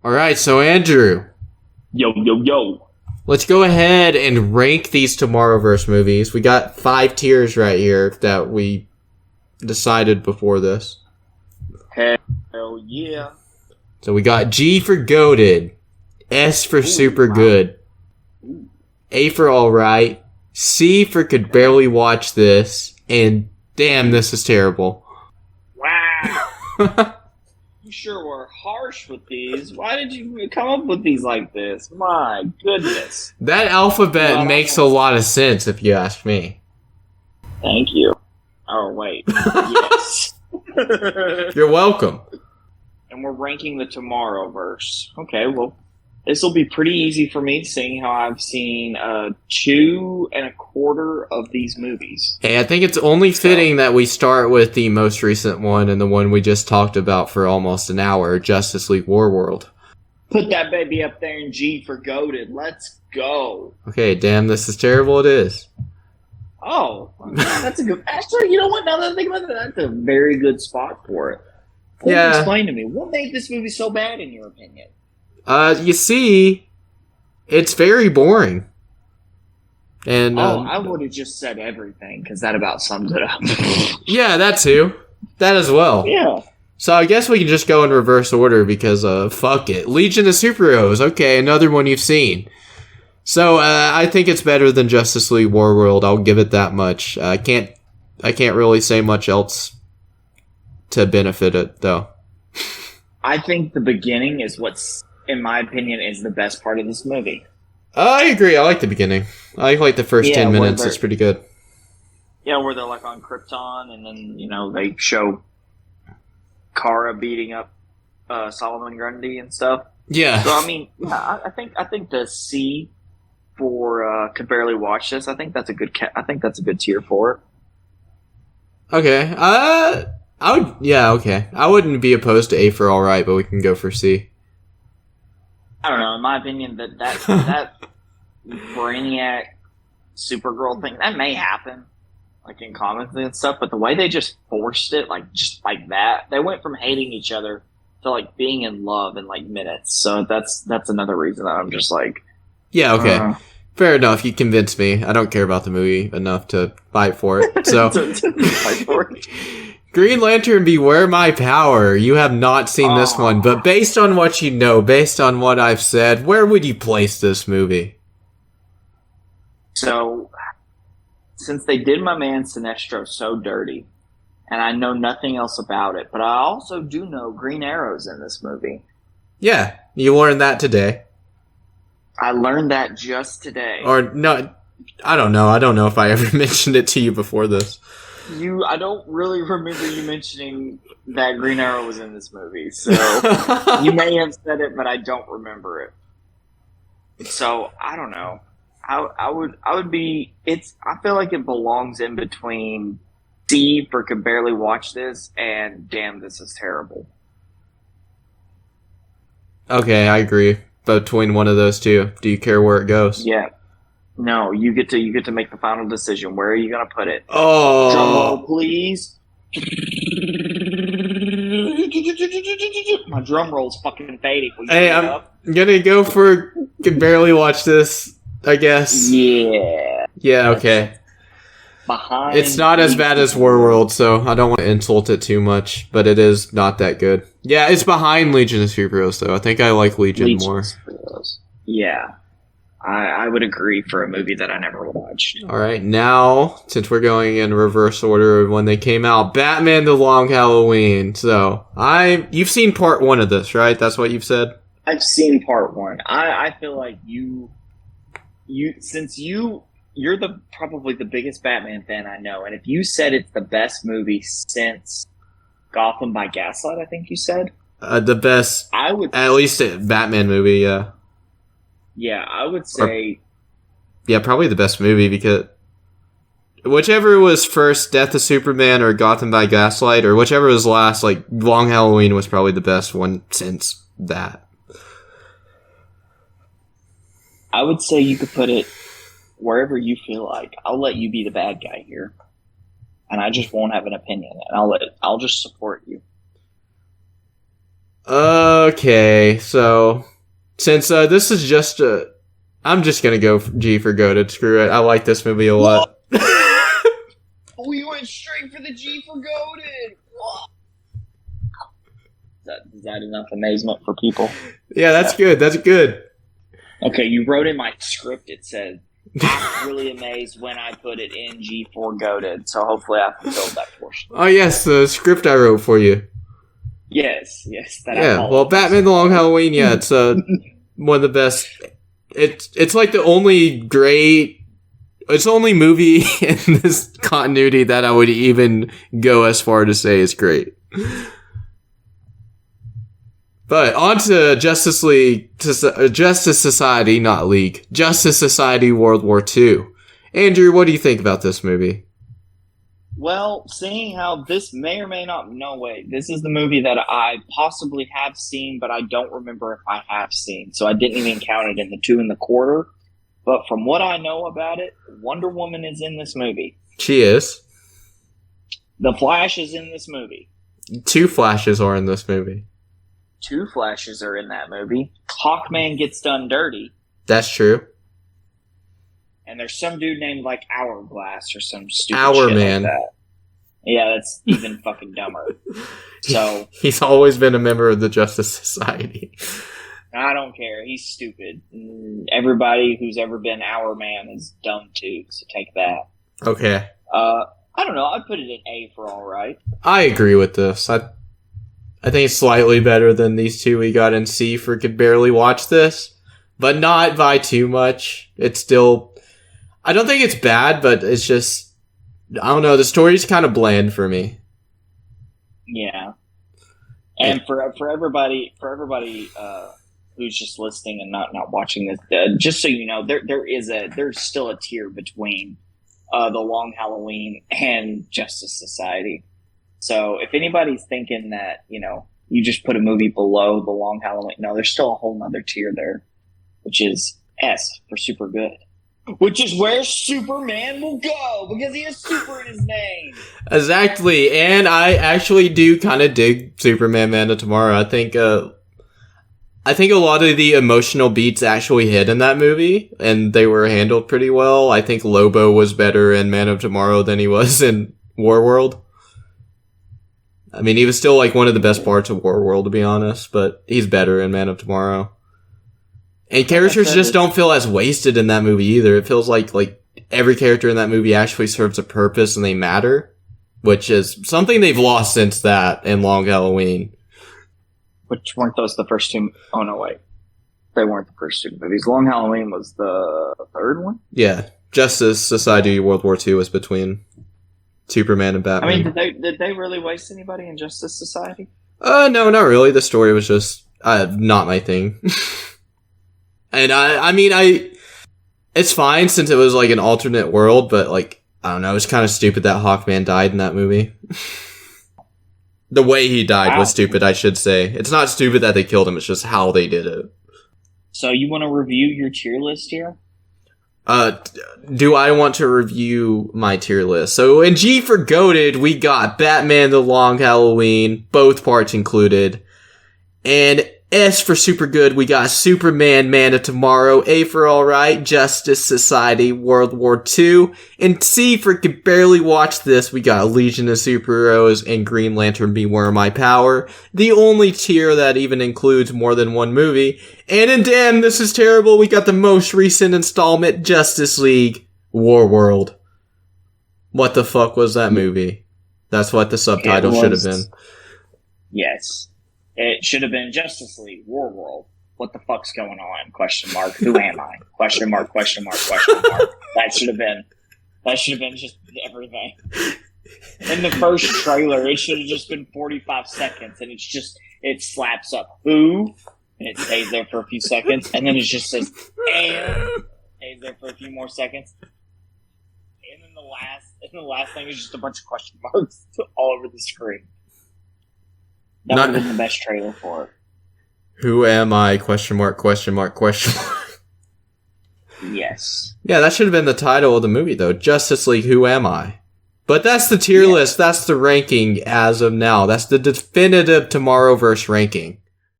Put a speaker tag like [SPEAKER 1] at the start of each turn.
[SPEAKER 1] All right, so Andrew,
[SPEAKER 2] Yo, yo, yo.
[SPEAKER 1] let's go ahead and rank these Tomorrowverse movies. We got 5 tiers right here that we decided before this.
[SPEAKER 2] Hell yeah.
[SPEAKER 1] So we got G for goated, S for super good, A for alright, C for could barely watch this, and damn, this is terrible.
[SPEAKER 2] Wow. You sure were harsh with these. Why did you come up with these like this? My goodness.
[SPEAKER 1] That alphabet makes a lot of sense if you ask me.
[SPEAKER 2] Thank you. Oh, wait. Yes.
[SPEAKER 1] You're welcome.
[SPEAKER 2] And we're ranking the Tomorrowverse. Okay, well, this will be pretty easy for me, seeing how I've seen 2 1/4 of these movies.
[SPEAKER 1] Hey, I think it's only fitting that we start with the most recent one and the one we just talked about for almost an hour, Justice League Warworld.
[SPEAKER 2] Put that baby up there in G for goated. Let's go.
[SPEAKER 1] Okay, damn, this is terrible. It is.
[SPEAKER 2] Oh, that's a good. Actually, you know what? Now that I think about it, that's a very good spot for it.
[SPEAKER 1] Yeah.
[SPEAKER 2] Explain to me, what made this movie so bad, in your opinion?
[SPEAKER 1] You see, it's very boring. And
[SPEAKER 2] I would have just said everything, because that about sums it up.
[SPEAKER 1] yeah, that too. That as well.
[SPEAKER 2] Yeah.
[SPEAKER 1] So I guess we can just go in reverse order because fuck it. Legion of Superheroes. Okay, another one you've seen. So I think it's better than Justice League Warworld. I'll give it that much. I can't really say much else to benefit it though.
[SPEAKER 2] I think the beginning is what's, in my opinion, is the best part of this movie.
[SPEAKER 1] I agree. I like the beginning. I like the first 10 minutes. It's pretty good.
[SPEAKER 2] Yeah, where they're like on Krypton, and then they show Kara beating up Solomon Grundy and stuff.
[SPEAKER 1] Yeah.
[SPEAKER 2] So I mean, I think the C for could barely watch this. I think that's a good. I think that's a good tier for it.
[SPEAKER 1] Okay. I would. Yeah. Okay. I wouldn't be opposed to A for all right, but we can go for C.
[SPEAKER 2] I don't know. In my opinion, that Brainiac Supergirl thing, that may happen, like in comics and stuff. But the way they just forced it, just like that, they went from hating each other to like being in love in like minutes. So that's another reason that I'm just like.
[SPEAKER 1] Yeah. Okay. Fair enough. You convinced me. I don't care about the movie enough to fight for it. So.
[SPEAKER 2] Fight for it.
[SPEAKER 1] Green Lantern, Beware My Power. You have not seen this one, but based on what you know, based on what I've said, where would you place this movie?
[SPEAKER 2] So, since they did my man Sinestro so dirty, and I know nothing else about it, but I also do know Green Arrow's in this movie.
[SPEAKER 1] Yeah, you learned that today.
[SPEAKER 2] I learned that just today.
[SPEAKER 1] Or, no, I don't know. I don't know if I ever mentioned it to you before this.
[SPEAKER 2] I don't really remember you mentioning that Green Arrow was in this movie, so you may have said it, but I don't remember it. So I don't know. I would be. I feel like it belongs in between C for could barely watch this and damn, this is terrible.
[SPEAKER 1] Okay, I agree. Between one of those two, do you care where it goes?
[SPEAKER 2] Yeah. No, you get to make the final decision. Where are you going to put it?
[SPEAKER 1] Oh,
[SPEAKER 2] drum roll, please. My drum roll's fucking fading.
[SPEAKER 1] Hey, I'm gonna go for can barely watch this, I guess.
[SPEAKER 2] Yeah.
[SPEAKER 1] Yeah, okay.
[SPEAKER 2] Behind.
[SPEAKER 1] It's not as bad as Warworld, so I don't want to insult it too much, but it is not that good. Yeah, it's behind Legion of Superheroes, though. I think I like Legion more.
[SPEAKER 2] Yeah. I would agree for a movie that I never watched.
[SPEAKER 1] All right, now, since we're going in reverse order of when they came out, Batman The Long Halloween. So, you've seen part 1 of this, right? That's what you've said?
[SPEAKER 2] I've seen part 1. I feel like since you're probably the biggest Batman fan I know, and if you said it's the best movie since Gotham by Gaslight, I think you said?
[SPEAKER 1] The best, at least a Batman movie, yeah.
[SPEAKER 2] Yeah, I would say...
[SPEAKER 1] Yeah, probably the best movie, because whichever was first, Death of Superman or Gotham by Gaslight, or whichever was last, like, Long Halloween was probably the best one since that.
[SPEAKER 2] I would say you could put it wherever you feel like. I'll let you be the bad guy here. And I just won't have an opinion. And I'll just support you.
[SPEAKER 1] Okay, so since this is just I'm just gonna go G for goated. Screw it. I like this movie a lot.
[SPEAKER 2] We went straight for the G for goated. Is that enough amazement for people?
[SPEAKER 1] Yeah, that's good. That's good.
[SPEAKER 2] Okay, you wrote in my script. It said, "I'm really amazed when I put it in G for goated." So hopefully, I fulfilled that portion.
[SPEAKER 1] Oh yes, the script I wrote for you.
[SPEAKER 2] Yes.
[SPEAKER 1] Well, Batman: The Long Halloween. Yeah, it's one of the best. It's like the only great. It's the only movie in this continuity that I would even go as far to say is great. But on to Justice Society, not League. Justice Society World War II. Andrew, what do you think about this movie?
[SPEAKER 2] Well, seeing how this may or may not, no way, this is the movie that I possibly have seen, but I don't remember if I have seen. So I didn't even count it in the 2 1/4. But from what I know about it, Wonder Woman is in this movie.
[SPEAKER 1] She is.
[SPEAKER 2] The Flash is in this movie.
[SPEAKER 1] 2 Flashes are in this movie.
[SPEAKER 2] 2 Flashes are in that movie. Hawkman gets done dirty.
[SPEAKER 1] That's true.
[SPEAKER 2] And there's some dude named like Hourglass or some stupid
[SPEAKER 1] Hour
[SPEAKER 2] shit
[SPEAKER 1] Man.
[SPEAKER 2] like that. Yeah, that's even fucking dumber. So
[SPEAKER 1] he's always been a member of the Justice Society.
[SPEAKER 2] I don't care. He's stupid. Everybody who's ever been Hour Man is dumb too. So take that.
[SPEAKER 1] Okay.
[SPEAKER 2] I don't know. I put it in A for all right.
[SPEAKER 1] I agree with this. I think it's slightly better than these 2 we got in C for Could Barely Watch This, but not by too much. It's still. I don't think it's bad, but it's just, I don't know, the story's kind of bland for me.
[SPEAKER 2] Yeah. And for everybody who's just listening and not watching this, just so you know, there's still a tier between The Long Halloween and Justice Society. So if anybody's thinking that, you just put a movie below The Long Halloween, no, there's still a whole nother tier there, which is S for super good. Which is where Superman will go, because he has super in his name.
[SPEAKER 1] Exactly, and I actually do kind of dig Superman Man of Tomorrow. I think a lot of the emotional beats actually hit in that movie, and they were handled pretty well. I think Lobo was better in Man of Tomorrow than he was in Warworld. I mean, he was still like one of the best parts of Warworld, to be honest, but he's better in Man of Tomorrow. And characters just don't feel as wasted in that movie either. It feels like every character in that movie actually serves a purpose and they matter, which is something they've lost since that in Long Halloween.
[SPEAKER 2] Which weren't those the first 2? Oh, no, wait. They weren't the first 2 movies. Long Halloween was the 3rd one?
[SPEAKER 1] Yeah. Justice Society World War II was between Superman and Batman.
[SPEAKER 2] I mean, did they really waste anybody in Justice Society?
[SPEAKER 1] No, not really. The story was just not my thing. And I mean, it's fine since it was like an alternate world, but I don't know, it's kind of stupid that Hawkman died in that movie. The way he died was stupid, I should say. It's not stupid that they killed him, it's just how they did it.
[SPEAKER 2] So you want to review your tier list here?
[SPEAKER 1] Do I want to review my tier list? So in G for Goated, we got Batman: The Long Halloween, both parts included. And S for super good, we got Superman, Man of Tomorrow. A for alright, Justice Society, World War II. And C for Could Barely Watch This, we got Legion of Superheroes and Green Lantern Beware My Power. The only tier that even includes more than one movie. And in Damn, This Is Terrible, we got the most recent installment, Justice League, Warworld. What the fuck was that movie? That's what the subtitle should have been.
[SPEAKER 2] Yes. It should have been Justice League, Warworld. What the fuck's going on? Question mark. Who am I? Question mark, question mark, question mark. That should have been just everything. In the first trailer, it should have just been 45 seconds, and it slaps up who, and it stays there for a few seconds, and then it just says, and stays there for a few more seconds. And then the last thing is just a bunch of question marks all over the screen. That would have been the best trailer for it.
[SPEAKER 1] Who am I? Question mark, question mark, question mark.
[SPEAKER 2] Yes.
[SPEAKER 1] Yeah, that should have been the title of the movie, though. Justice League, Who Am I? But that's the tier list. That's the ranking as of now. That's the definitive Tomorrowverse ranking.